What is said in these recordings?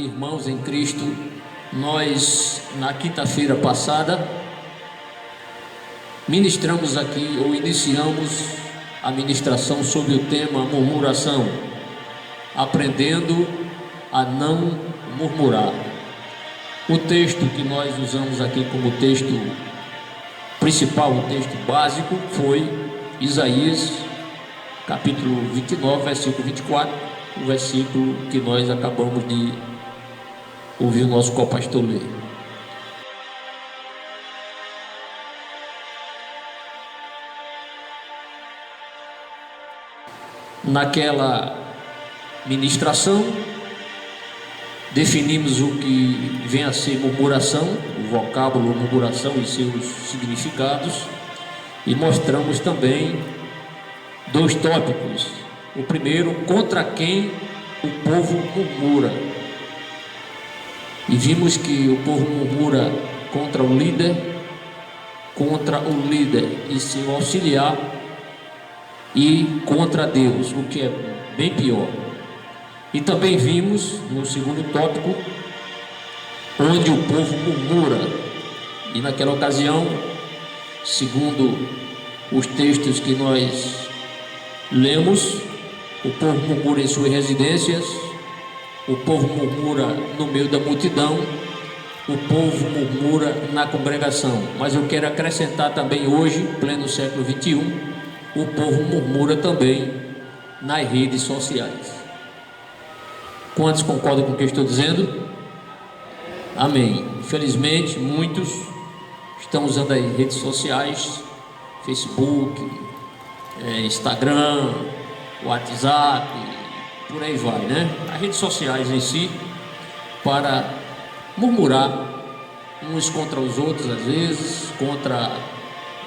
Irmãos em Cristo, nós na quinta-feira passada ministramos aqui ou iniciamos a ministração sobre o tema murmuração, aprendendo a não murmurar. O texto que nós usamos aqui como texto principal, o texto básico, foi Isaías capítulo 29, versículo 24, o versículo que nós acabamos de ouvir o nosso co-pastor ler. Naquela ministração, definimos o que vem a ser murmuração, o vocábulo murmuração e seus significados, e mostramos também dois tópicos. O primeiro, contra quem o povo murmura. E vimos que o povo murmura contra o líder e seu auxiliar, e contra Deus, o que é bem pior. E também vimos no segundo tópico, onde o povo murmura. E naquela ocasião, segundo os textos que nós lemos, o povo murmura em suas residências, o povo murmura no meio da multidão, o povo murmura na congregação. Mas eu quero acrescentar também hoje, pleno século 21, o povo murmura também nas redes sociais. Quantos concordam com o que eu estou dizendo? Amém. Infelizmente, muitos estão usando as redes sociais, Facebook, Instagram, WhatsApp, por aí vai, né? As redes sociais em si, para murmurar uns contra os outros, às vezes, contra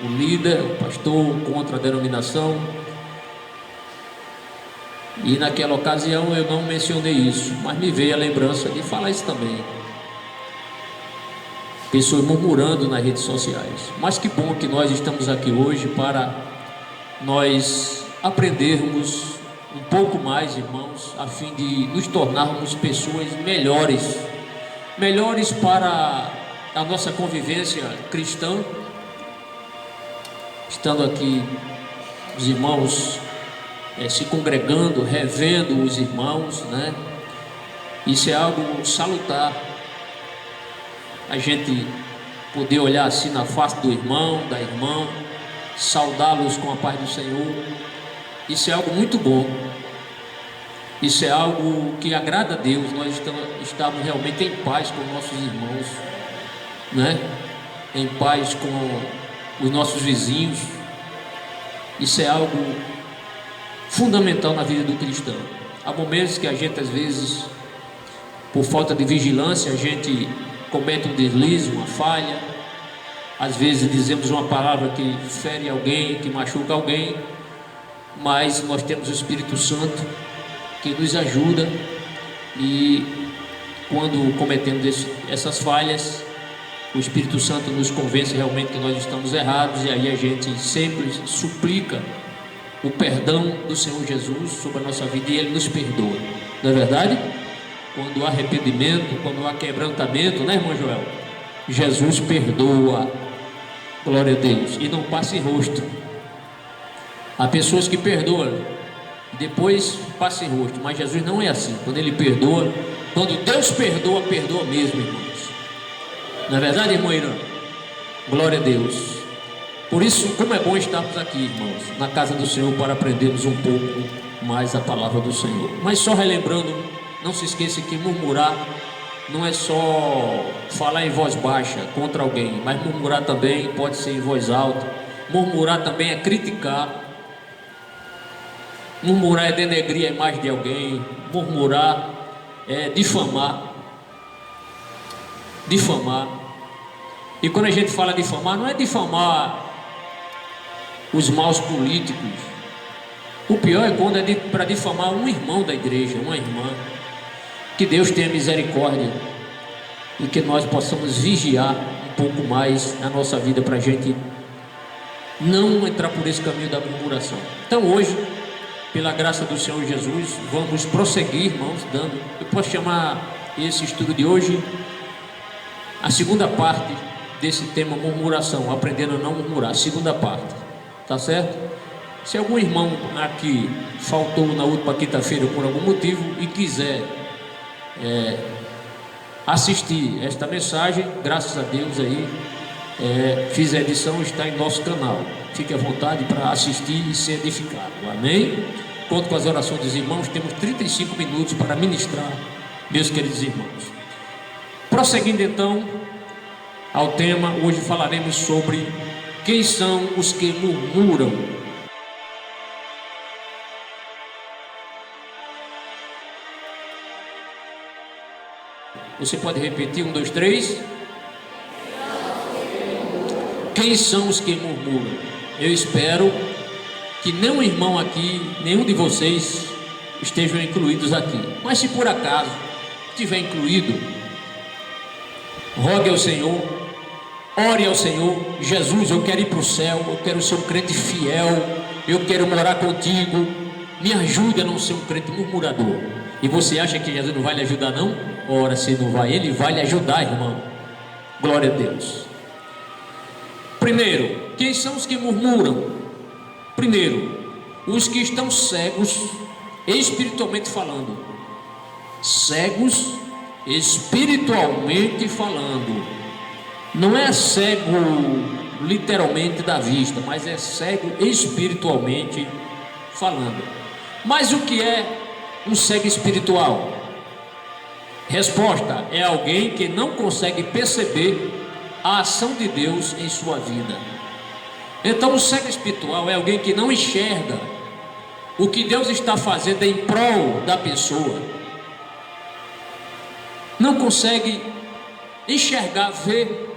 o líder, o pastor, contra a denominação. E naquela ocasião eu não mencionei isso, mas me veio a lembrança de falar isso também. Pessoas murmurando nas redes sociais. Mas que bom que nós estamos aqui hoje para nós aprendermos um pouco mais, irmãos, a fim de nos tornarmos pessoas melhores para a nossa convivência cristã. Estando aqui os irmãos se congregando, revendo os irmãos, né? Isso é algo salutar. A gente poder olhar assim na face do irmão, da irmã, saudá-los com a paz do Senhor. Isso é algo muito bom. Isso é algo que agrada a Deus. Nós estamos realmente em paz com nossos irmãos, né? Em paz com os nossos vizinhos. Isso é algo fundamental na vida do cristão. Há momentos que a gente, às vezes, por falta de vigilância, a gente comete um deslize, uma falha. Às vezes dizemos uma palavra que fere alguém, que machuca alguém, mas nós temos o Espírito Santo que nos ajuda, e quando cometemos essas falhas, o Espírito Santo nos convence realmente que nós estamos errados, e aí a gente sempre suplica o perdão do Senhor Jesus sobre a nossa vida, e Ele nos perdoa. Não é verdade? Quando há arrependimento, quando há quebrantamento, né, irmão Joel? Jesus perdoa, glória a Deus, e não passa em rosto. Há pessoas que perdoam, depois passa em rosto, mas Jesus não é assim. Quando Ele perdoa, quando Deus perdoa, perdoa mesmo, irmãos. Não é verdade, irmão Irã? Glória a Deus. Por isso, como é bom estarmos aqui, irmãos, na casa do Senhor, para aprendermos um pouco mais a palavra do Senhor. Mas só relembrando, não se esqueça que murmurar não é só falar em voz baixa contra alguém, mas murmurar também pode ser em voz alta. Murmurar também é criticar. Murmurar é denegrir a imagem de alguém. Murmurar é difamar. E quando a gente fala difamar, não é difamar os maus políticos. O pior é quando é para difamar um irmão da igreja, uma irmã. Que Deus tenha misericórdia e que nós possamos vigiar um pouco mais na nossa vida, para a gente não entrar por esse caminho da murmuração. Então hoje, pela graça do Senhor Jesus, vamos prosseguir, irmãos, eu posso chamar esse estudo de hoje, a segunda parte desse tema murmuração, aprendendo a não murmurar, segunda parte, tá certo? Se algum irmão aqui faltou na última quinta-feira por algum motivo e quiser assistir esta mensagem, graças a Deus aí, fiz a edição, está em nosso canal. Fique à vontade para assistir e ser edificado, amém? Conto com as orações dos irmãos, temos 35 minutos para ministrar, meus queridos irmãos. Prosseguindo então ao tema, hoje falaremos sobre quem são os que murmuram. Você pode repetir? 1, 2, 3. Quem são os que murmuram? Eu espero que nenhum irmão aqui, nenhum de vocês estejam incluídos aqui. Mas se por acaso estiver incluído, rogue ao Senhor, ore ao Senhor: Jesus, eu quero ir para o céu, eu quero ser um crente fiel, eu quero morar contigo, me ajude a não ser um crente murmurador. E você acha que Jesus não vai lhe ajudar não? Ora, se não vai, Ele vai lhe ajudar, irmão. Glória a Deus. Primeiro, quem são os que murmuram? Primeiro, os que estão cegos espiritualmente falando. Cegos espiritualmente falando. Não é cego literalmente da vista, mas é cego espiritualmente falando. Mas o que é um cego espiritual? Resposta: é alguém que não consegue perceber a ação de Deus em sua vida. Então o cego espiritual é alguém que não enxerga o que Deus está fazendo em prol da pessoa. Não consegue enxergar, ver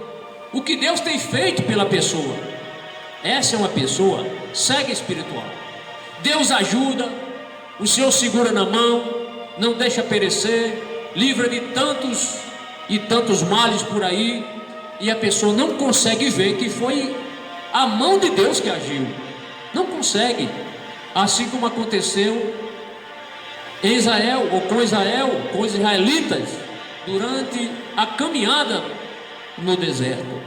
o que Deus tem feito pela pessoa. Essa é uma pessoa cega espiritual. Deus ajuda, o Senhor segura na mão, não deixa perecer, livra de tantos e tantos males por aí, e a pessoa não consegue ver que foi a mão de Deus que agiu. Não consegue. Assim como aconteceu em Israel, ou com Israel, com os israelitas, durante a caminhada no deserto.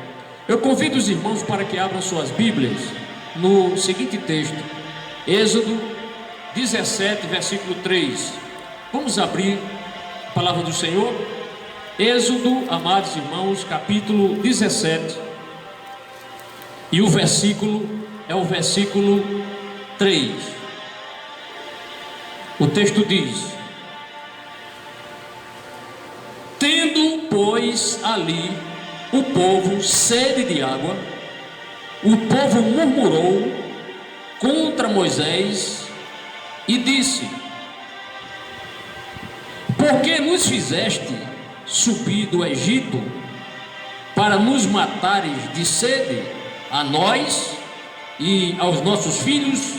Eu convido os irmãos para que abram suas Bíblias no seguinte texto, Êxodo 17, versículo 3. Vamos abrir a palavra do Senhor. Êxodo, amados irmãos, capítulo 17, e o versículo é o versículo 3. O texto diz: tendo, pois, ali o povo sede de água, o povo murmurou contra Moisés e disse: por que nos fizeste subir do Egito para nos matares de sede, a nós e aos nossos filhos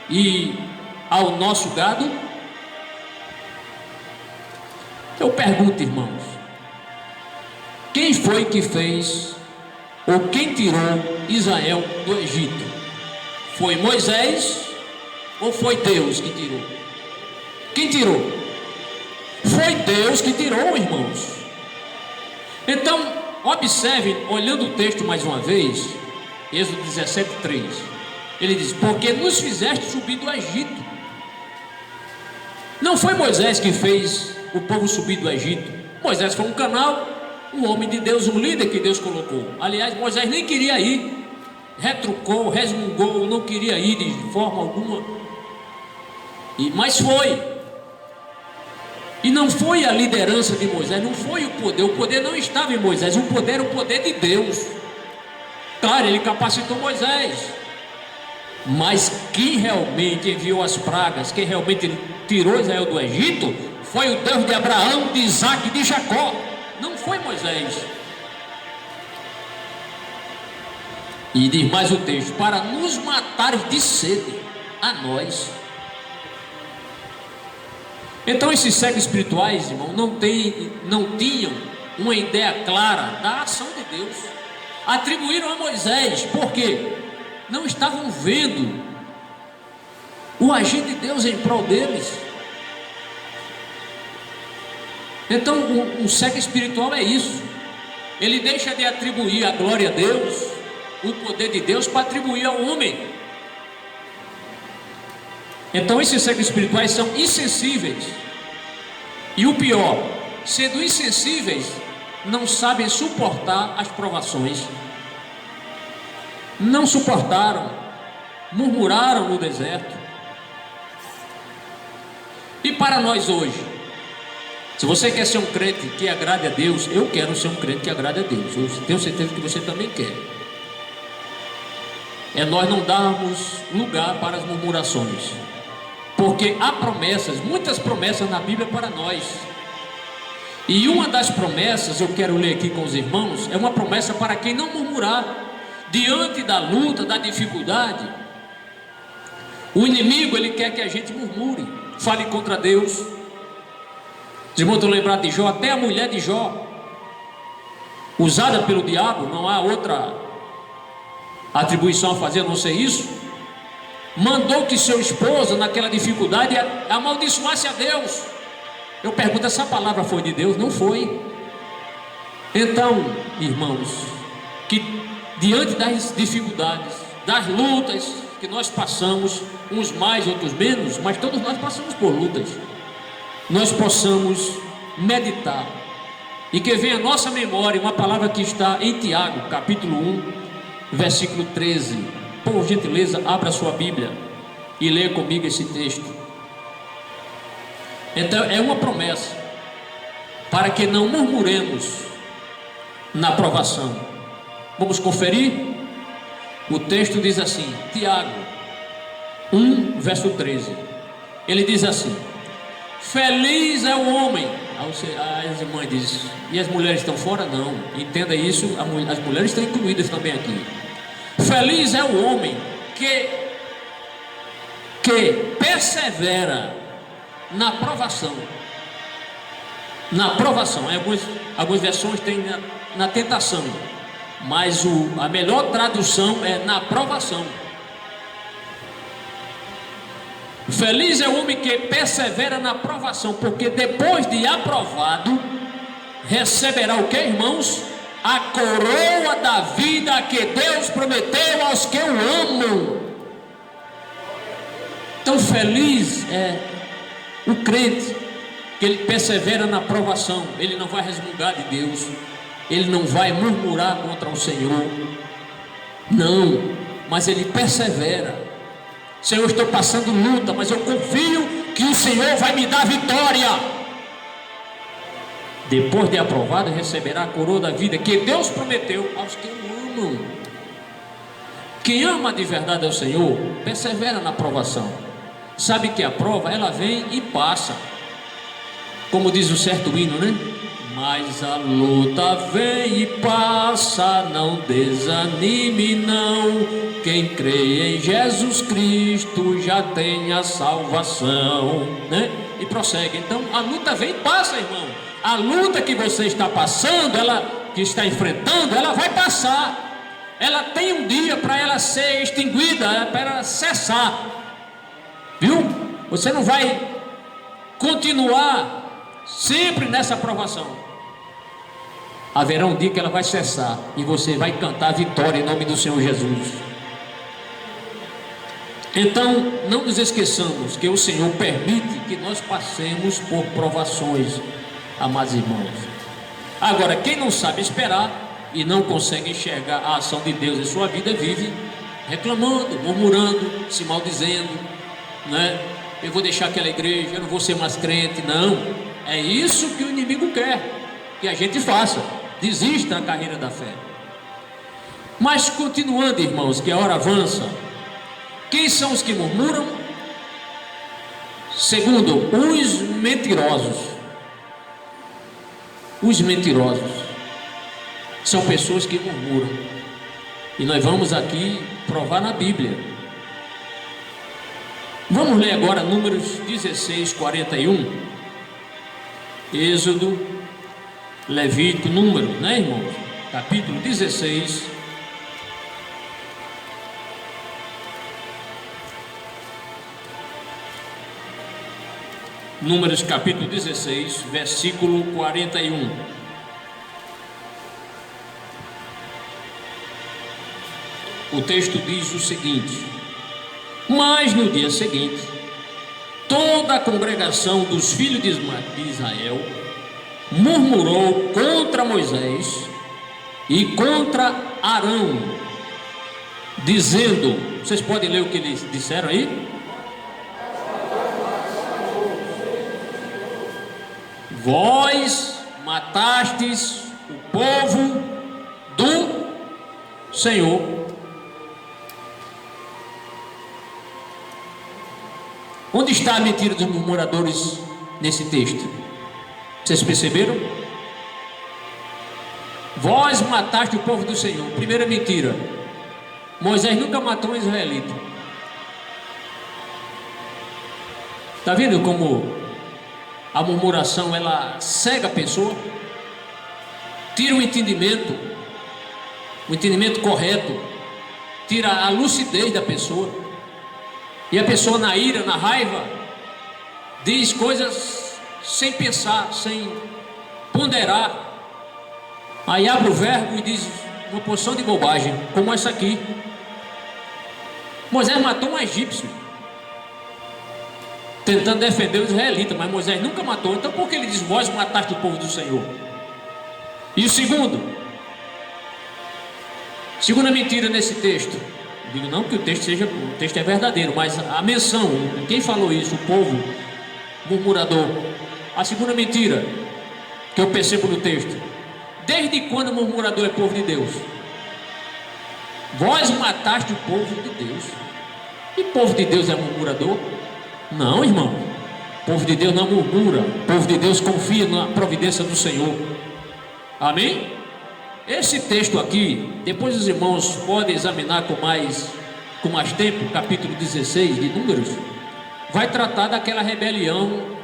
e ao nosso gado? Eu pergunto, irmãos, quem foi que fez, ou quem tirou Israel do Egito? Foi Moisés ou foi Deus que tirou? Quem tirou? Foi Deus que tirou, irmãos. Então, observe, olhando o texto mais uma vez, Êxodo 17, 3. Ele diz: porque nos fizeste subir do Egito. Não foi Moisés que fez o povo subir do Egito. Moisés foi um canal, um homem de Deus, um líder que Deus colocou. Aliás, Moisés nem queria ir, retrucou, resmungou, não queria ir de forma alguma, mas foi. E não foi a liderança de Moisés, não foi o poder não estava em Moisés, o poder era o poder de Deus. Claro, ele capacitou Moisés, mas quem realmente enviou as pragas, quem realmente tirou Israel do Egito, foi o Deus de Abraão, de Isaac e de Jacó, não foi Moisés. E diz mais o texto: para nos matar de sede, a nós. Então esses cegos espirituais, irmão, não tinham uma ideia clara da ação de Deus. Atribuíram a Moisés, porque não estavam vendo o agir de Deus em prol deles. Então o cego espiritual é isso. Ele deixa de atribuir a glória a Deus, o poder de Deus, para atribuir ao homem. Então esses cegos espirituais são insensíveis. E o pior, sendo insensíveis, não sabem suportar as provações. Não suportaram, murmuraram no deserto. E para nós hoje, se você quer ser um crente que agrade a Deus, eu quero ser um crente que agrade a Deus. Eu tenho certeza que você também quer. É nós não darmos lugar para as murmurações, porque há promessas, muitas promessas na Bíblia para nós. E uma das promessas, eu quero ler aqui com os irmãos, é uma promessa para quem não murmurar diante da luta, da dificuldade. O inimigo, ele quer que a gente murmure, fale contra Deus. Os irmãos estão lembrados de Jó? Até a mulher de Jó, usada pelo diabo, não há outra atribuição a fazer a não ser isso, mandou que seu esposo, naquela dificuldade, amaldiçoasse a Deus. Eu pergunto, essa palavra foi de Deus? Não foi. Então, irmãos, que diante das dificuldades, das lutas que nós passamos, uns mais, outros menos, mas todos nós passamos por lutas, nós possamos meditar, e que venha à nossa memória uma palavra que está em Tiago, capítulo 1, versículo 13. Por gentileza, abra a sua Bíblia e leia comigo esse texto. Então é uma promessa para que não murmuremos na provação. Vamos conferir? O texto diz assim, Tiago 1, verso 13. Ele diz assim: feliz é o homem. As irmãs dizem, e as mulheres estão fora? Não, entenda isso, as mulheres estão incluídas também aqui. Feliz é o homem que persevera na provação. Na provação, algumas versões tem na tentação, mas a melhor tradução é na provação. Feliz é o homem que persevera na provação, porque depois de aprovado, receberá o que, irmãos? A coroa da vida que Deus prometeu aos que o amam. Então feliz é o crente que ele persevera na provação. Ele não vai resmungar de Deus, ele não vai murmurar contra o Senhor, não, mas ele persevera. Senhor, estou passando luta, mas eu confio que o Senhor vai me dar vitória. Depois de aprovado, receberá a coroa da vida que Deus prometeu aos que o amam. Quem ama de verdade ao Senhor, persevera na provação. Sabe que a prova, ela vem e passa. Como diz o certo hino, né? Mas a luta vem e passa, não desanime não. Quem crê em Jesus Cristo já tem a salvação, né? E prossegue. Então a luta vem e passa, irmão. A luta que você está passando, que está enfrentando, ela vai passar. Ela tem um dia para ela ser extinguida, para ela cessar. Viu? Você não vai continuar sempre nessa provação. Haverá um dia que ela vai cessar e você vai cantar a vitória em nome do Senhor Jesus. Então, não nos esqueçamos que o Senhor permite que nós passemos por provações, amados irmãos. Agora, quem não sabe esperar e não consegue enxergar a ação de Deus em sua vida, vive reclamando, murmurando, se maldizendo, né? Eu vou deixar aquela igreja, eu não vou ser mais crente. Não, é isso que o inimigo quer que a gente faça, desista da carreira da fé. Mas continuando, irmãos, que a hora avança, quem são os que murmuram? Segundo, os mentirosos. Os mentirosos são pessoas que murmuram, e nós vamos aqui provar na Bíblia. Vamos ler agora Números 16, 41, Êxodo, Levítico, Número, né, irmãos? Capítulo 16. Números capítulo 16, versículo 41. O texto diz o seguinte: mas no dia seguinte, toda a congregação dos filhos de Israel murmurou contra Moisés e contra Arão, dizendo, vocês podem ler o que eles disseram aí? Vós matastes o povo do Senhor. Onde está a mentira dos murmuradores nesse texto? Vocês perceberam? Vós mataste o povo do Senhor. Primeira mentira: Moisés nunca matou um israelita. Está vendo como a murmuração ela cega a pessoa, tira o entendimento correto, tira a lucidez da pessoa, e a pessoa na ira, na raiva, diz coisas sem pensar, sem ponderar, aí abre o verbo e diz uma porção de bobagem, como essa aqui. Moisés matou um egípcio, tentando defender os israelitas, mas Moisés nunca matou. Então por que ele diz, vós mataste o povo do Senhor? E o segunda mentira nesse texto, digo não que o texto é verdadeiro, mas a menção, quem falou isso? O povo murmurador. A segunda mentira que eu percebo no texto: desde quando o murmurador é povo de Deus? Vós mataste o povo de Deus. E povo de Deus é murmurador? Não, irmão. O povo de Deus não murmura. O povo de Deus confia na providência do Senhor. Amém? Esse texto aqui, depois os irmãos podem examinar com mais tempo, capítulo 16 de Números, vai tratar daquela rebelião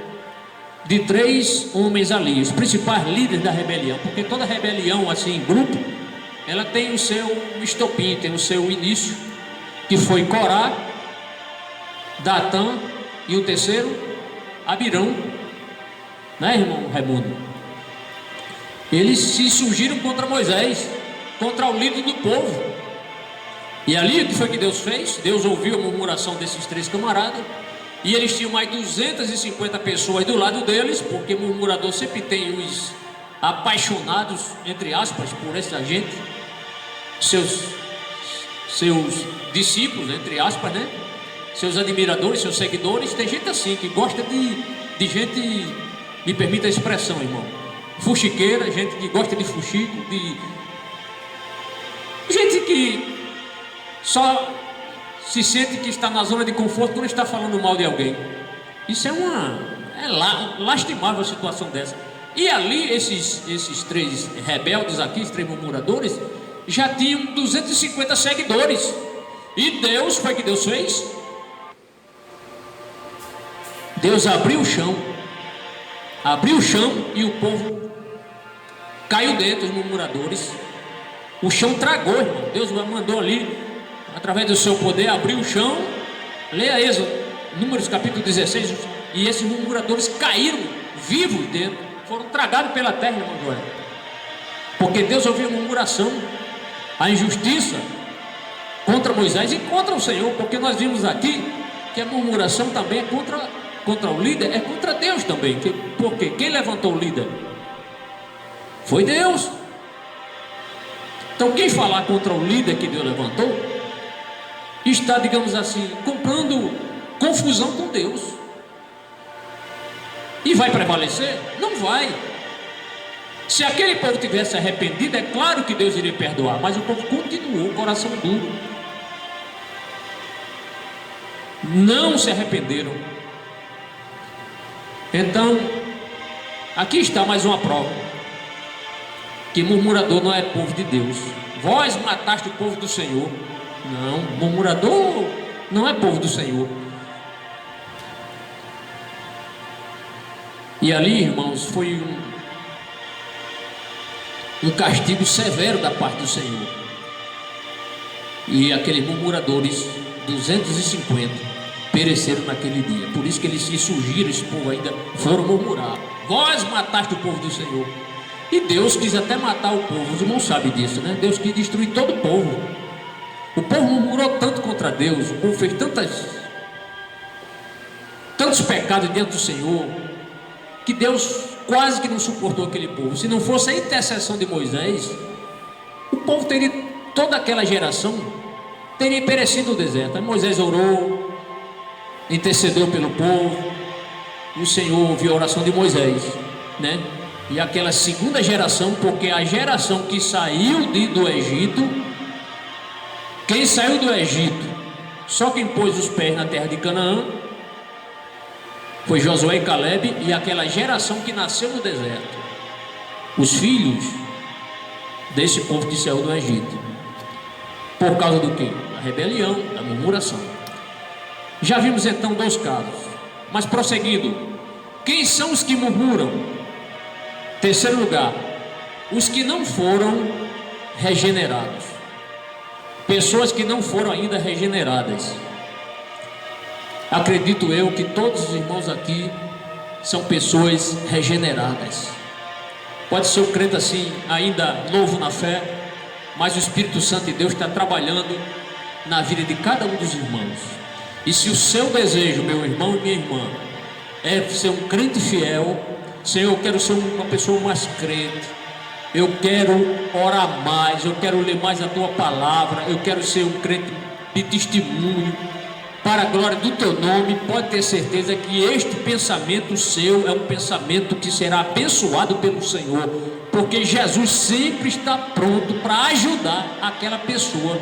de 3 homens ali, os principais líderes da rebelião, porque toda rebelião assim em grupo, ela tem o seu estopim, tem o seu início, que foi Corá, Datã e o terceiro, Abirão, né, irmão Raimundo? Eles se surgiram contra Moisés, contra o líder do povo. E ali o que foi que Deus fez? Deus ouviu a murmuração desses 3 camaradas, e eles tinham mais 250 pessoas do lado deles, porque murmurador sempre tem os apaixonados, entre aspas, por essa gente, seus discípulos, entre aspas, né? Seus admiradores, seus seguidores. Tem gente assim que gosta de gente, me permita a expressão, irmão, fuxiqueira, gente que gosta de fuxico, gente que só se sente que está na zona de conforto quando está falando mal de alguém. Isso é lastimável a situação dessa. E ali esses 3 rebeldes aqui, esses 3 murmuradores, já tinham 250 seguidores. E Deus, foi que Deus fez? Deus abriu o chão e o povo caiu dentro, os murmuradores. O chão tragou, irmão. Deus mandou ali, através do seu poder, abrir o chão. Leia Êxodo, Números capítulo 16. E esses murmuradores caíram vivos dentro, foram tragados pela terra, irmão Joel. Porque Deus ouviu a murmuração, a injustiça contra Moisés e contra o Senhor. Porque nós vimos aqui que a murmuração também é contra o líder, é contra Deus também. Porque quem levantou o líder? Foi Deus. Então quem falar contra o líder que Deus levantou, está, digamos assim, comprando confusão com Deus. E vai prevalecer? Não vai. Se aquele povo tivesse arrependido, é claro que Deus iria perdoar, mas o povo continuou, coração duro, não se arrependeram. Então aqui está mais uma prova que murmurador não é povo de Deus. Vós mataste o povo do Senhor. Não, murmurador não é povo do Senhor. E ali, irmãos, foi um castigo severo da parte do Senhor. E aqueles murmuradores, 250, pereceram naquele dia. Por isso que eles se surgiram, esse povo ainda foram murmurar: vós mataste o povo do Senhor. E Deus quis até matar o povo, os irmãos sabem disso, né? Deus quis destruir todo o povo. O povo murmurou tanto contra Deus, o povo fez tantos pecados diante do Senhor, que Deus quase que não suportou aquele povo. Se não fosse a intercessão de Moisés, o povo teria, toda aquela geração teria perecido no deserto. Aí Moisés orou, intercedeu pelo povo, e o Senhor ouviu a oração de Moisés, né? E aquela segunda geração, porque a geração que saiu do Egito, quem saiu do Egito, só quem pôs os pés na terra de Canaã, foi Josué e Caleb, e aquela geração que nasceu no deserto, os filhos desse povo que saiu do Egito. Por causa do quê? Da rebelião, da murmuração. Já vimos então 2 casos, mas prosseguindo, quem são os que murmuram? Terceiro lugar, os que não foram regenerados, pessoas que não foram ainda regeneradas. Acredito eu que todos os irmãos aqui são pessoas regeneradas. Pode ser um crente assim, ainda novo na fé, mas o Espírito Santo de Deus está trabalhando na vida de cada um dos irmãos. E se o seu desejo, meu irmão e minha irmã, é ser um crente fiel, Senhor, eu quero ser uma pessoa mais crente, eu quero orar mais, eu quero ler mais a tua palavra, eu quero ser um crente de testemunho para a glória do teu nome, pode ter certeza que este pensamento seu é um pensamento que será abençoado pelo Senhor, porque Jesus sempre está pronto para ajudar aquela pessoa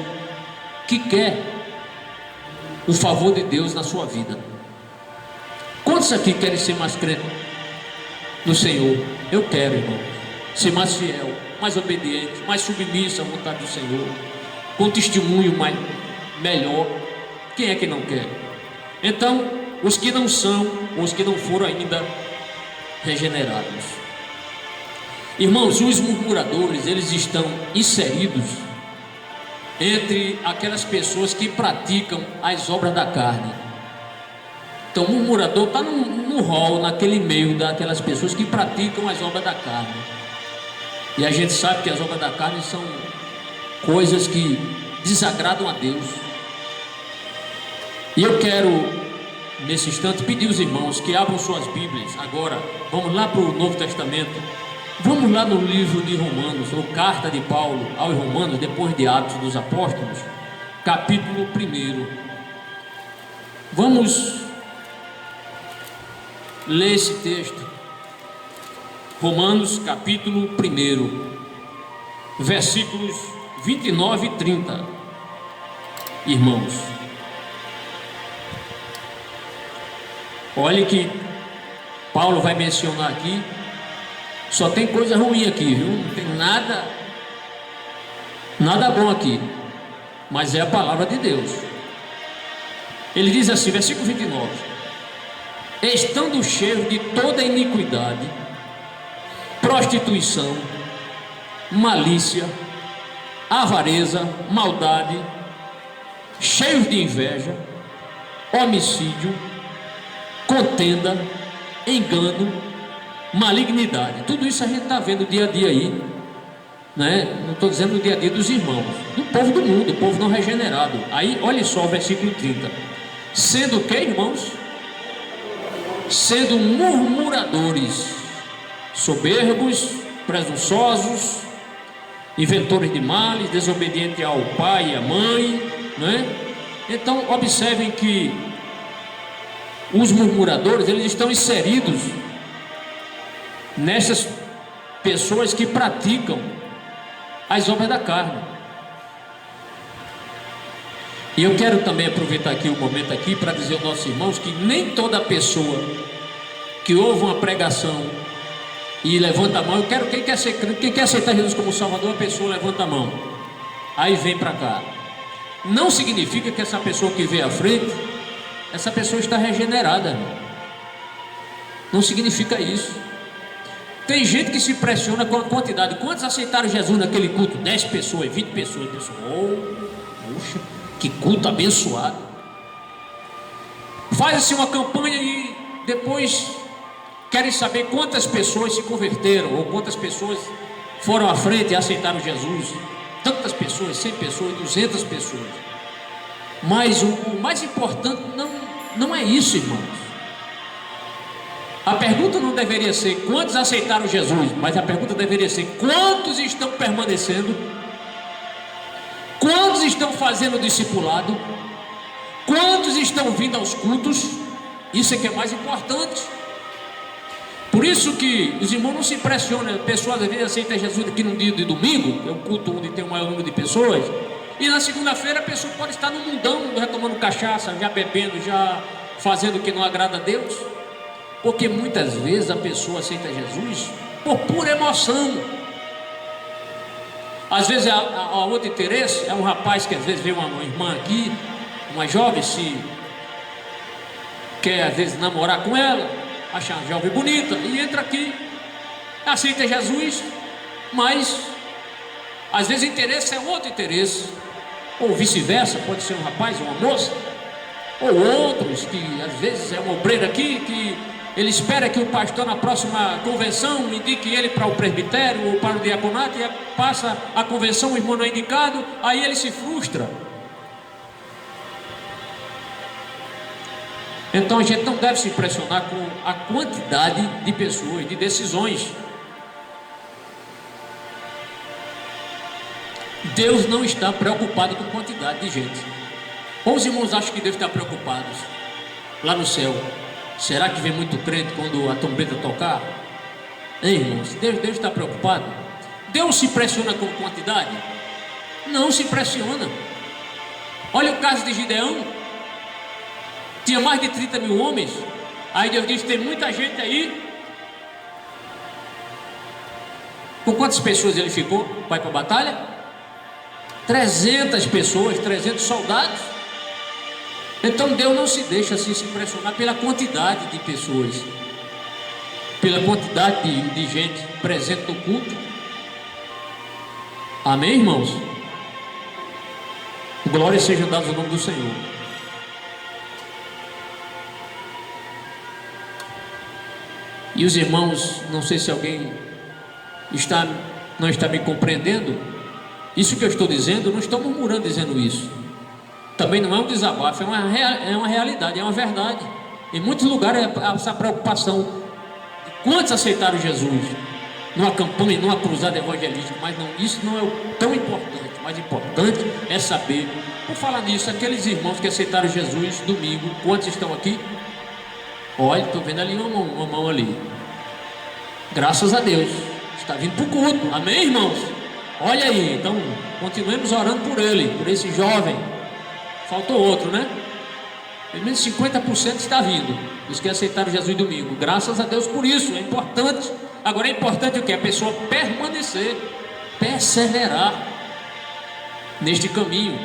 que quer o favor de Deus na sua vida. Quantos aqui querem ser mais crentes no Senhor? Eu quero, irmão, ser mais fiel, mais obediente, mais submisso à vontade do Senhor, com testemunho melhor. Quem é que não quer? Então, os que não são, os que não foram ainda regenerados. Irmãos, os murmuradores, eles estão inseridos entre aquelas pessoas que praticam as obras da carne. Então, o murmurador está no rol, naquele meio daquelas pessoas que praticam as obras da carne. E a gente sabe que as obras da carne são coisas que desagradam a Deus. E eu quero, nesse instante, pedir aos irmãos que abram suas Bíblias. Agora, vamos lá para o Novo Testamento. Vamos lá no livro de Romanos, ou carta de Paulo aos Romanos, depois de Atos dos Apóstolos, capítulo 1. Vamos ler esse texto. Romanos, capítulo 1, versículos 29 e 30. Irmãos, olhe que Paulo vai mencionar aqui, só tem coisa ruim aqui, viu? Não tem nada bom aqui, mas é a palavra de Deus. Ele diz assim, versículo 29: estando cheios de toda iniquidade, prostituição, malícia, avareza, maldade, cheios de inveja, homicídio, contenda, engano, malignidade. Tudo isso a gente está vendo dia a dia aí, né? Não estou dizendo no dia a dia dos irmãos, do povo do mundo, do povo não regenerado. Aí, olha só o versículo 30. Sendo o que, irmãos? Sendo murmuradores, soberbos, presunçosos, inventores de males, desobedientes ao pai e à mãe, né? Então, observem que os murmuradores, eles estão inseridos nessas pessoas que praticam as obras da carne. E eu quero também aproveitar aqui o momento aqui para dizer aos nossos irmãos que nem toda pessoa que ouve uma pregação e levanta a mão, eu quero, quem quer aceitar Jesus como Salvador, a pessoa levanta a mão, aí vem para cá. Não significa que essa pessoa que vem à frente, essa pessoa está regenerada. Não significa isso. Tem gente que se impressiona com a quantidade. Quantos aceitaram Jesus naquele culto? 10 pessoas, 20 pessoas. Oh, puxa, que culto abençoado. Faz-se uma campanha e depois querem saber quantas pessoas se converteram, ou quantas pessoas foram à frente e aceitaram Jesus. Tantas pessoas, 100 pessoas, 200 pessoas. Mas o mais importante não é isso, irmãos. A pergunta não deveria ser quantos aceitaram Jesus, mas a pergunta deveria ser quantos estão permanecendo, quantos estão fazendo discipulado, quantos estão vindo aos cultos. Isso é que é mais importante. Por isso que os irmãos não se impressionam. Pessoas às vezes aceitam Jesus aqui no dia de domingo, é um culto onde tem o maior número de pessoas, e na segunda-feira a pessoa pode estar no mundão, já tomando cachaça, já bebendo, já fazendo o que não agrada a Deus. Porque muitas vezes a pessoa aceita Jesus por pura emoção. Às vezes há outro interesse. É um rapaz que às vezes vê uma irmã aqui, uma jovem, se quer às vezes namorar com ela, acha a jovem bonita e entra aqui, aceita Jesus, mas às vezes o interesse é outro interesse, ou vice-versa, pode ser um rapaz ou uma moça, ou outros que às vezes é um obreiro aqui que ele espera que o pastor na próxima convenção indique ele para o presbitério ou para o diaconato, e passa a convenção, o irmão não é indicado, aí ele se frustra. Então a gente não deve se impressionar com a quantidade de pessoas, de decisões. Deus não está preocupado com quantidade de gente. Ou os irmãos acham que Deus está preocupado lá no céu? Será que vem muito crente quando a trombeta tocar? Hein, irmãos? Deus está preocupado? Deus se impressiona com quantidade? Não se impressiona. Olha o caso de Gideão. Tinha mais de 30 mil homens. Aí Deus disse: tem muita gente aí. Com quantas pessoas ele ficou? Vai para a batalha? 300 pessoas, 300 soldados. Então Deus não se deixa assim se impressionar pela quantidade de pessoas, pela quantidade de gente presente no culto. Amém, irmãos? Glória seja dada ao nome do Senhor. E os irmãos, não sei se alguém não está me compreendendo. Isso que eu estou dizendo, não estou murmurando dizendo isso. Também não é um desabafo, é uma realidade, é uma verdade. Em muitos lugares há essa preocupação de quantos aceitaram Jesus numa campanha, numa cruzada evangelística, mas não, isso não é o tão importante. O mais importante é saber. Por falar nisso, aqueles irmãos que aceitaram Jesus domingo, quantos estão aqui? Olha, estou vendo ali uma mão ali. Graças a Deus, está vindo para o culto. Amém, irmãos? Olha aí, então continuemos orando por ele, por esse jovem. Faltou outro, né? Pelo menos 50% está vindo, os que aceitaram Jesus domingo. Graças a Deus por isso, é importante. Agora é importante o que? A pessoa permanecer, perseverar neste caminho.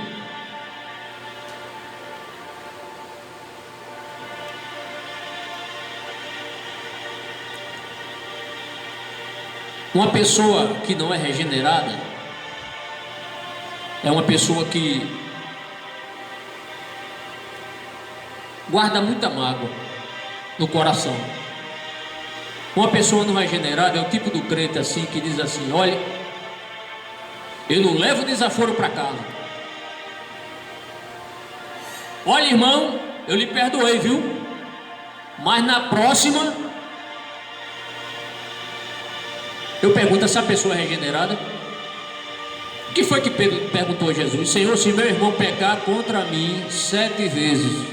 Uma pessoa que não é regenerada é uma pessoa que guarda muita mágoa no coração. Uma pessoa não regenerada é o tipo do crente assim que diz assim: olha, eu não levo desaforo para casa. Olha, irmão, eu lhe perdoei, viu? Mas na próxima, eu pergunto: essa pessoa é regenerada? O que foi que Pedro perguntou a Jesus? Senhor, se meu irmão pecar contra mim 7 vezes,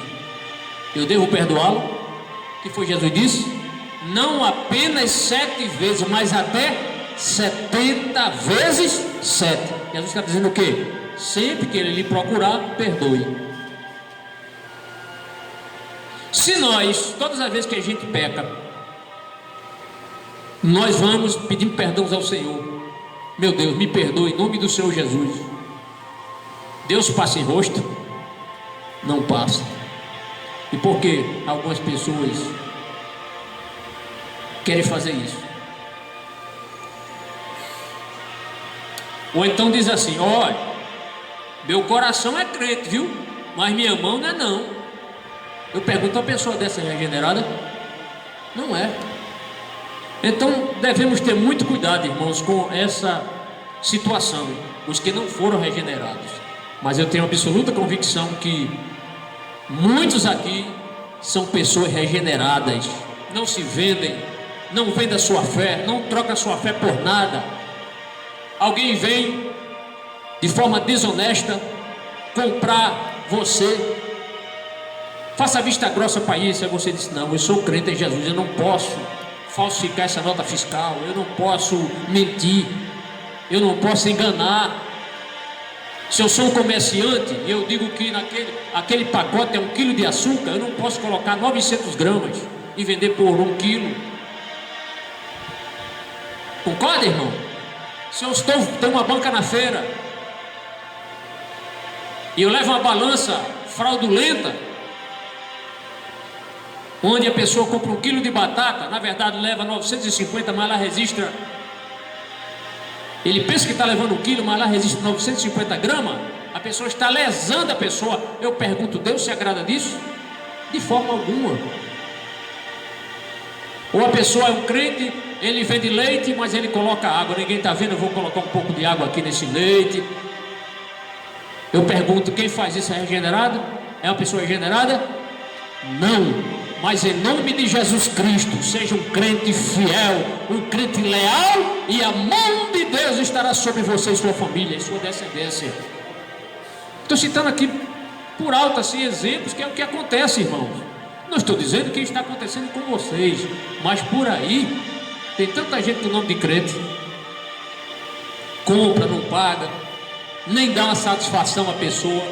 eu devo perdoá-lo? O que foi Jesus disse? Não apenas 7 vezes, mas até 70 vezes 7. Jesus está dizendo o quê? Sempre que ele lhe procurar, perdoe. Se nós, todas as vezes que a gente peca, nós vamos pedindo perdão ao Senhor: meu Deus, me perdoe em nome do Senhor Jesus. Deus passa em rosto? Não passa. E por que algumas pessoas querem fazer isso? Ou então diz assim: olha, meu coração é crente, viu? Mas minha mão não é não. Eu pergunto, a pessoa dessa é regenerada? Não é. Então devemos ter muito cuidado, irmãos, com essa situação, os que não foram regenerados. Mas eu tenho absoluta convicção que muitos aqui são pessoas regeneradas, não se vendem, não vendem a sua fé, não trocam a sua fé por nada. Alguém vem de forma desonesta comprar você, faça vista grossa para isso, aí você diz, não, eu sou crente em Jesus, eu não posso falsificar essa nota fiscal, eu não posso mentir, eu não posso enganar. Se eu sou um comerciante e eu digo que aquele pacote é 1 quilo de açúcar, eu não posso colocar 900 gramas e vender por 1 quilo. Concorda, irmão? Se eu tenho uma banca na feira e eu levo uma balança fraudulenta, onde a pessoa compra 1 quilo de batata, na verdade leva 950, mas lá registra. Ele pensa que está levando 1 quilo, mas lá registra 950 gramas. A pessoa está lesando a pessoa. Eu pergunto, Deus se agrada disso? De forma alguma. Ou a pessoa é um crente, ele vende leite, mas ele coloca água. Ninguém está vendo, eu vou colocar um pouco de água aqui nesse leite. Eu pergunto, quem faz isso é regenerado? É uma pessoa regenerada? Não. Mas em nome de Jesus Cristo, seja um crente fiel, um crente leal, e a mão de Deus estará sobre você e sua família, e sua descendência. Estou citando aqui por alto assim exemplos, que é o que acontece, irmãos. Não estou dizendo que está acontecendo com vocês, mas por aí tem tanta gente com nome de crente, compra, não paga, nem dá uma satisfação à pessoa.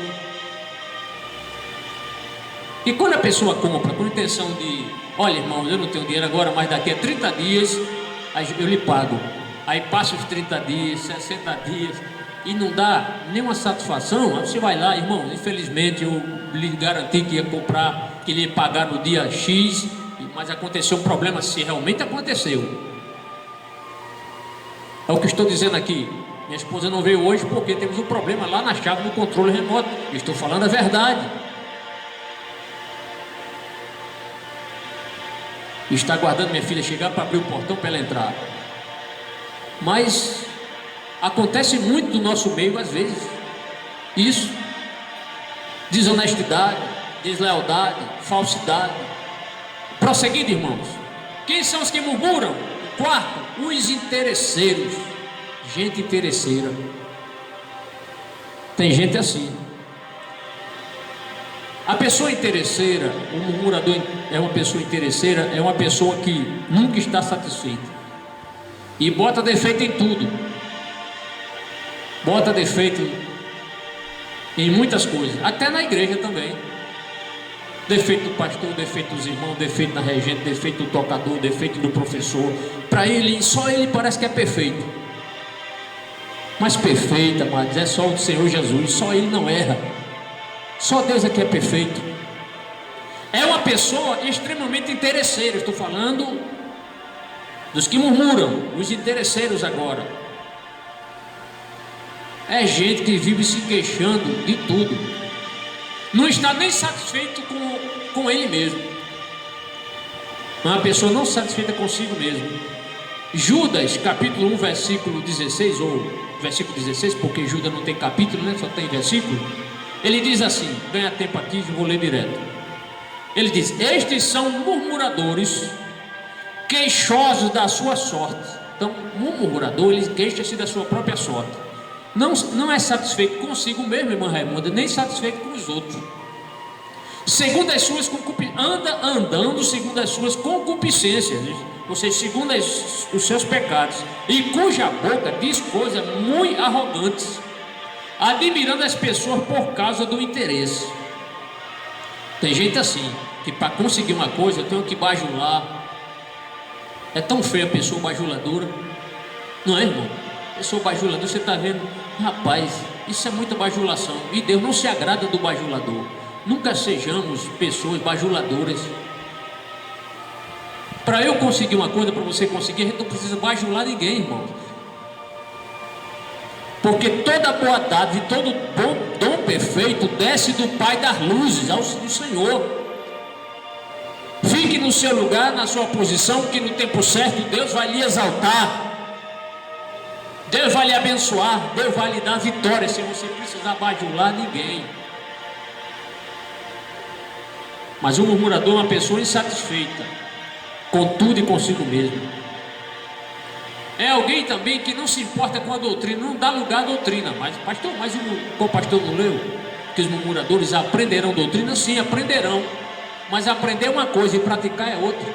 E quando a pessoa compra com a intenção de, olha, irmão, eu não tenho dinheiro agora, mas daqui a 30 dias eu lhe pago. Aí passa os 30 dias, 60 dias e não dá nenhuma satisfação. Aí você vai lá, irmão, infelizmente eu lhe garanti que ia comprar, que ele ia pagar no dia X, mas aconteceu um problema, se realmente aconteceu. É o que estou dizendo aqui. Minha esposa não veio hoje porque temos um problema lá na chave do controle remoto. Eu estou falando a verdade. Está aguardando minha filha chegar para abrir o portão para ela entrar. Mas acontece muito no nosso meio às vezes isso: desonestidade, deslealdade, falsidade. Prosseguindo, irmãos, quem são os que murmuram? O quarto, os interesseiros. Gente interesseira. Tem gente assim. A pessoa interesseira, o murmurador é uma pessoa interesseira, é uma pessoa que nunca está satisfeita e bota defeito em tudo, bota defeito em muitas coisas, até na igreja também. Defeito do pastor, defeito dos irmãos, defeito da regente, defeito do tocador, defeito do professor. Para ele, só ele parece que é perfeito, mas perfeita, mas é só o Senhor Jesus, só ele não erra. Só Deus é que é perfeito. É uma pessoa extremamente interesseira. Estou falando dos que murmuram, os interesseiros agora. É gente que vive se queixando de tudo, não está nem satisfeito com ele mesmo. É uma pessoa não satisfeita consigo mesmo. Judas, capítulo 1, versículo 16, ou versículo 16, porque Judas não tem capítulo, né? Só tem versículo. Ele diz assim, ganha tempo aqui, vou ler direto. Ele diz: estes são murmuradores, queixosos da sua sorte. Então, um murmurador, ele queixa-se da sua própria sorte. Não é satisfeito consigo mesmo, irmã Raimunda, nem satisfeito com os outros. Segundo as suas andando segundo as suas concupiscências, ou seja, segundo os seus pecados, e cuja boca diz coisas muito arrogantes, admirando as pessoas por causa do interesse. Tem gente assim, que para conseguir uma coisa eu tenho que bajular. É tão feia a pessoa bajuladora, não é, irmão? Pessoa bajuladora, você está vendo? Rapaz, isso é muita bajulação, e Deus não se agrada do bajulador. Nunca sejamos pessoas bajuladoras. Para eu conseguir uma coisa, para você conseguir, a gente não precisa bajular ninguém, irmão. Porque toda boa dádiva e todo bom dom perfeito desce do Pai das luzes, do Senhor. Fique no seu lugar, na sua posição, que no tempo certo Deus vai lhe exaltar, Deus vai lhe abençoar, Deus vai lhe dar vitória, sem você precisar bajular ninguém. Mas um murmurador é uma pessoa insatisfeita com tudo e consigo mesmo. É alguém também que não se importa com a doutrina, não dá lugar à doutrina. Mas pastor, o pastor não leu que os murmuradores aprenderão doutrina? Sim, aprenderão. Mas aprender é uma coisa e praticar é outra.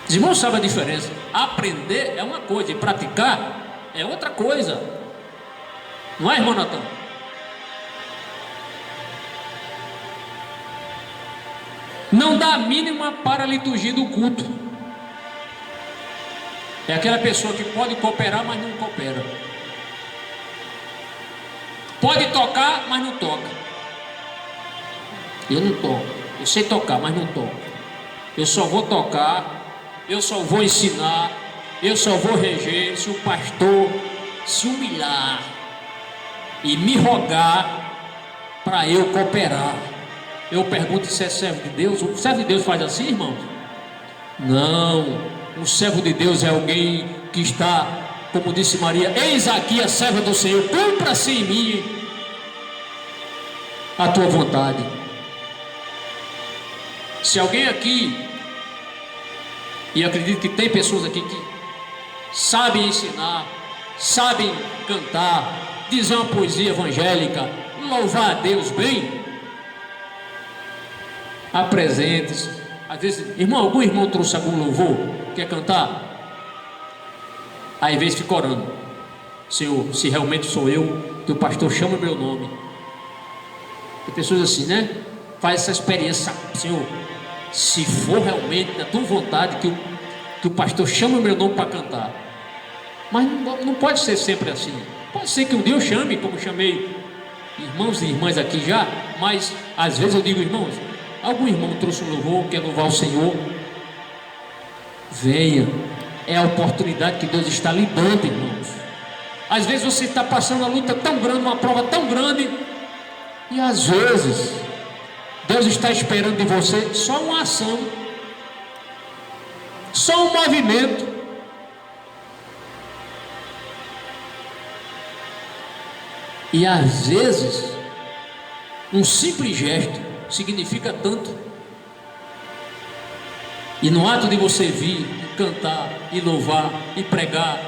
Os irmãos sabem a diferença. Aprender é uma coisa e praticar é outra coisa. Não é, irmão Natan? Não dá a mínima para a liturgia do culto. É aquela pessoa que pode cooperar, mas não coopera. Pode tocar, mas não toca. Eu não toco. Eu sei tocar, mas não toco. Eu só vou tocar, eu só vou ensinar, eu só vou reger se o pastor se humilhar e me rogar para eu cooperar. Eu pergunto se é servo de Deus. O servo de Deus faz assim, irmãos? Não. Um servo de Deus é alguém que está, como disse Maria, eis aqui a serva do Senhor, cumpra-se em mim a tua vontade. Se alguém aqui, e acredito que tem pessoas aqui que sabem ensinar, sabem cantar, dizer uma poesia evangélica, louvar a Deus bem, apresente-se. Às vezes, algum irmão trouxe algum louvor, quer cantar? Aí às vezes fica orando: Senhor, se realmente sou eu, teu pastor chama o meu nome. Tem pessoas assim, né? Faz essa experiência: Senhor, se for realmente da tua vontade que o pastor chama o meu nome para cantar. Mas não pode ser sempre assim. Pode ser que um dia eu chame, como chamei irmãos e irmãs aqui já, mas às vezes eu digo: irmãos, algum irmão trouxe um louvor, quer louvar o Senhor? Venha, é a oportunidade que Deus está lhe dando, irmãos. Às vezes você está passando uma luta tão grande, uma prova tão grande, e às vezes Deus está esperando de você só uma ação, só um movimento. E às vezes um simples gesto significa tanto. E no ato de você vir e cantar e louvar e pregar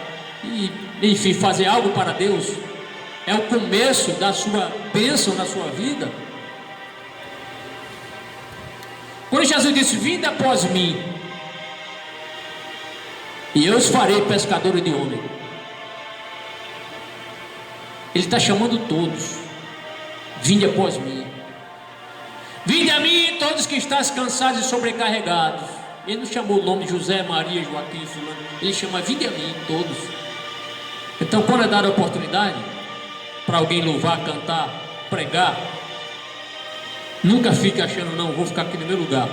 e enfim fazer algo para Deus, é o começo da sua bênção na sua vida. Quando Jesus disse: vinde após mim e eu os farei pescadores de homem, Ele está chamando todos: vinde após mim. Vinde a mim todos que estáis cansados e sobrecarregados. Ele não chamou o nome de José, Maria, Joaquim, fulano. Ele chama: vinde a mim todos. Então, quando é dada a oportunidade para alguém louvar, cantar, pregar, nunca fique achando: não, vou ficar aqui no meu lugar.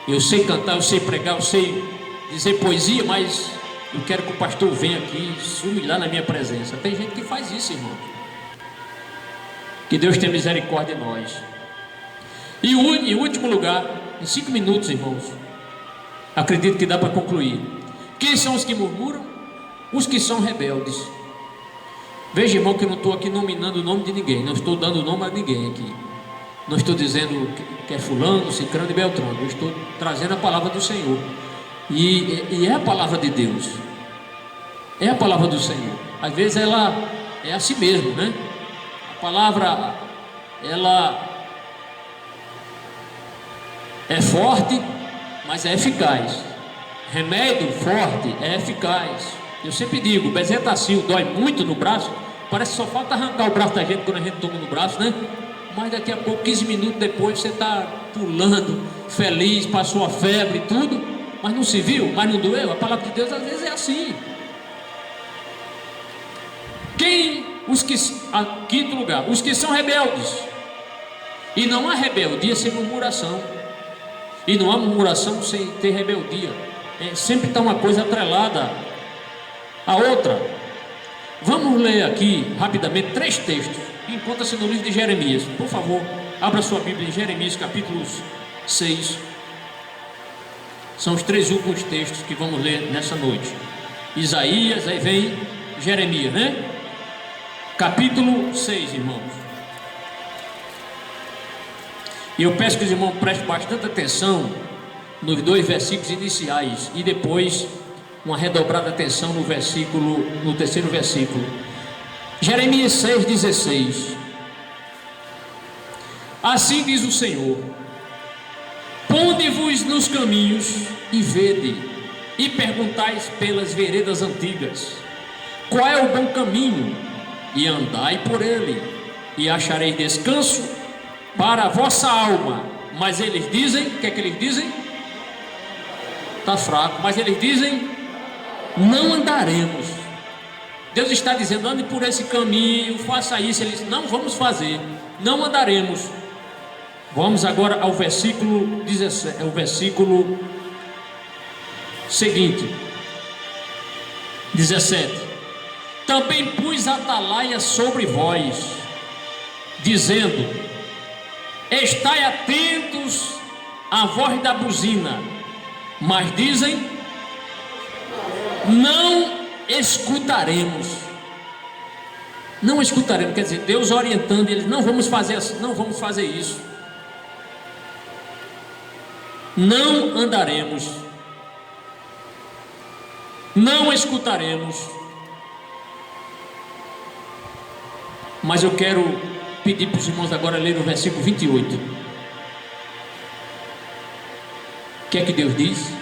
Eu sei cantar, eu sei pregar, eu sei dizer poesia, mas eu quero que o pastor venha aqui se humilhar na minha presença. Tem gente que faz isso, irmão. Que Deus tenha misericórdia de nós. E em último lugar, em 5 minutos, irmãos, acredito que dá para concluir. Quem são os que murmuram? Os que são rebeldes. Veja, irmão, que eu não estou aqui nominando o nome de ninguém, não estou dando nome a ninguém aqui. Não estou dizendo que é fulano, cicrano e beltrano. Eu estou trazendo a palavra do Senhor. E é a palavra de Deus. É a palavra do Senhor. Às vezes ela é assim mesmo, né? A palavra, ela é forte, mas é eficaz. Remédio forte é eficaz. Eu sempre digo: bezetacil dói muito no braço. Parece que só falta arrancar o braço da gente quando a gente toma no braço, né? Mas daqui a pouco, 15 minutos depois, você está pulando, feliz, passou a febre e tudo, mas não se viu, mas não doeu. A palavra de Deus às vezes é assim. Quinto lugar, os que são rebeldes. E não há rebeldia sem murmuração. E não há murmuração sem ter rebeldia. Sempre está uma coisa atrelada à outra. Vamos ler aqui rapidamente 3 textos. Encontra-se no livro de Jeremias, por favor. Abra sua Bíblia em Jeremias capítulo 6. São os 3 últimos textos que vamos ler nessa noite. Isaías, aí vem Jeremias, né? Capítulo 6, irmãos. E eu peço que os irmãos prestem bastante atenção nos 2 versículos iniciais e depois uma redobrada atenção no 3º versículo. Jeremias 6,16. Assim diz o Senhor: ponde-vos nos caminhos e vede, e perguntais pelas veredas antigas, qual é o bom caminho, e andai por ele, e achareis descanso para a vossa alma. Mas eles dizem, o que é que eles dizem? Está fraco, mas eles dizem, não andaremos. Deus está dizendo, ande por esse caminho, faça isso. Eles, não vamos fazer, não andaremos. Vamos agora ao versículo 17, o versículo seguinte, 17. Também pus atalaia sobre vós, dizendo, estai atentos à voz da buzina. Mas dizem, não escutaremos. Não escutaremos, quer dizer, Deus orientando eles, não vamos fazer assim, não vamos fazer isso. Não andaremos, não escutaremos. Mas eu quero pedir para os irmãos agora ler o versículo 28. O que é que Deus diz?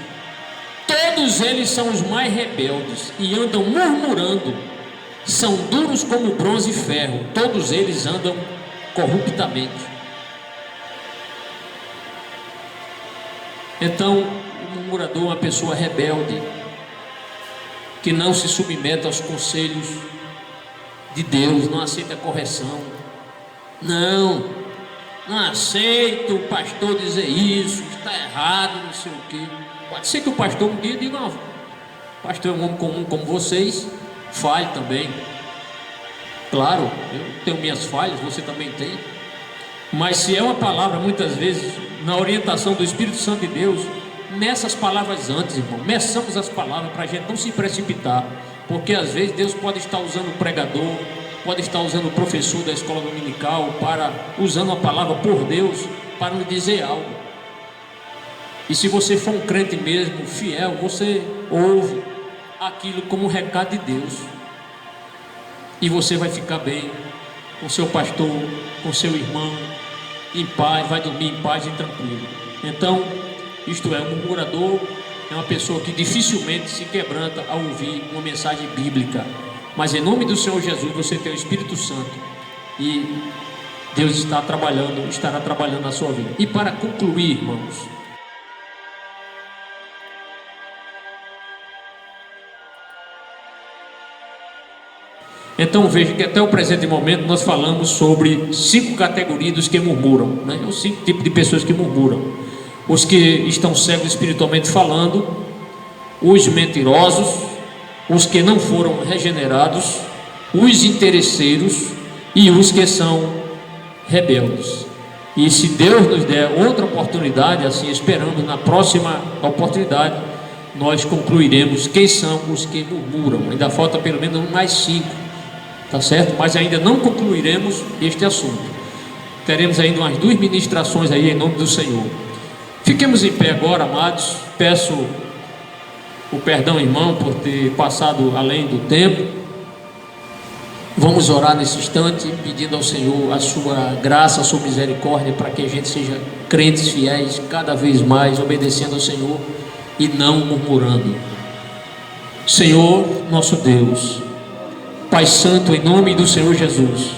Todos eles são os mais rebeldes e andam murmurando, são duros como bronze e ferro, todos eles andam corruptamente. Então, o murmurador é uma pessoa rebelde, que não se submete aos conselhos de Deus, não aceita a correção. Não aceito o pastor dizer isso, está errado, não sei o quê. Pode ser que o pastor um dia diga, não, o pastor é um homem comum como vocês, falhe também. Claro, eu tenho minhas falhas, você também tem. Mas se é uma palavra, muitas vezes, na orientação do Espírito Santo de Deus, meça as palavras antes, irmão. Meçamos as palavras para a gente não se precipitar. Porque às vezes Deus pode estar usando o pregador, pode estar usando o professor da escola dominical, usando a palavra por Deus, para nos dizer algo. E se você for um crente mesmo, fiel, você ouve aquilo como um recado de Deus. E você vai ficar bem com seu pastor, com seu irmão, em paz, vai dormir em paz e tranquilo. Então, isto é, um murmurador é uma pessoa que dificilmente se quebranta ao ouvir uma mensagem bíblica. Mas em nome do Senhor Jesus, você tem o Espírito Santo e Deus estará trabalhando na sua vida. E para concluir, irmãos, então veja que até o presente momento nós falamos sobre 5 categorias dos que murmuram, né? Os 5 tipos de pessoas que murmuram: os que estão cegos espiritualmente falando, os mentirosos, os que não foram regenerados, os interesseiros e os que são rebeldes. E se Deus nos der outra oportunidade, assim esperamos, na próxima oportunidade nós concluiremos quem são os que murmuram. Ainda falta pelo menos mais 5. Tá certo? Mas ainda não concluiremos este assunto. Teremos ainda umas 2 ministrações aí em nome do Senhor. Fiquemos em pé agora, amados. Peço o perdão, irmão, por ter passado além do tempo. Vamos orar nesse instante, pedindo ao Senhor a sua graça, a sua misericórdia, para que a gente seja crentes fiéis, cada vez mais obedecendo ao Senhor e não murmurando. Senhor, nosso Deus, Pai Santo, em nome do Senhor Jesus,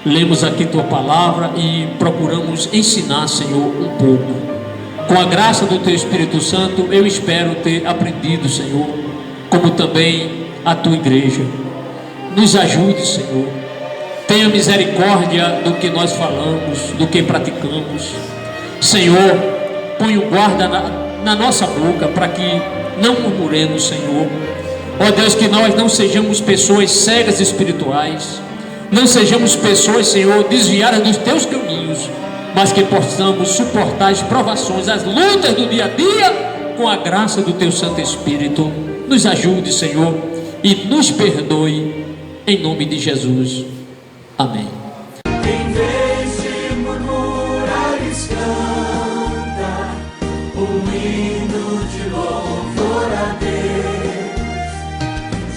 lemos aqui Tua Palavra e procuramos ensinar, Senhor, um pouco. Com a graça do Teu Espírito Santo, eu espero ter aprendido, Senhor, como também a Tua igreja. Nos ajude, Senhor. Tenha misericórdia do que nós falamos, do que praticamos. Senhor, põe o guarda na nossa boca para que não murmuremos, Senhor. Ó Deus, que nós não sejamos pessoas cegas espirituais, não sejamos pessoas, Senhor, desviadas dos Teus caminhos, mas que possamos suportar as provações, as lutas do dia a dia, com a graça do Teu Santo Espírito. Nos ajude, Senhor, e nos perdoe, em nome de Jesus. Amém. Em vez de murmurares, canta hino de louvor a Deus.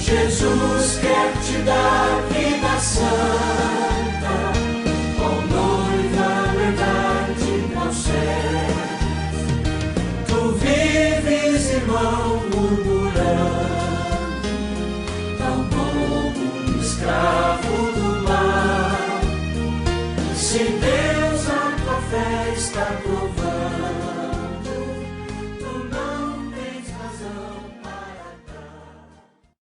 Jesus quer te dar vida santa, com noiva levar-te ao céu. Tu vives, irmão, murmurando, tal como um escravo do mal. Se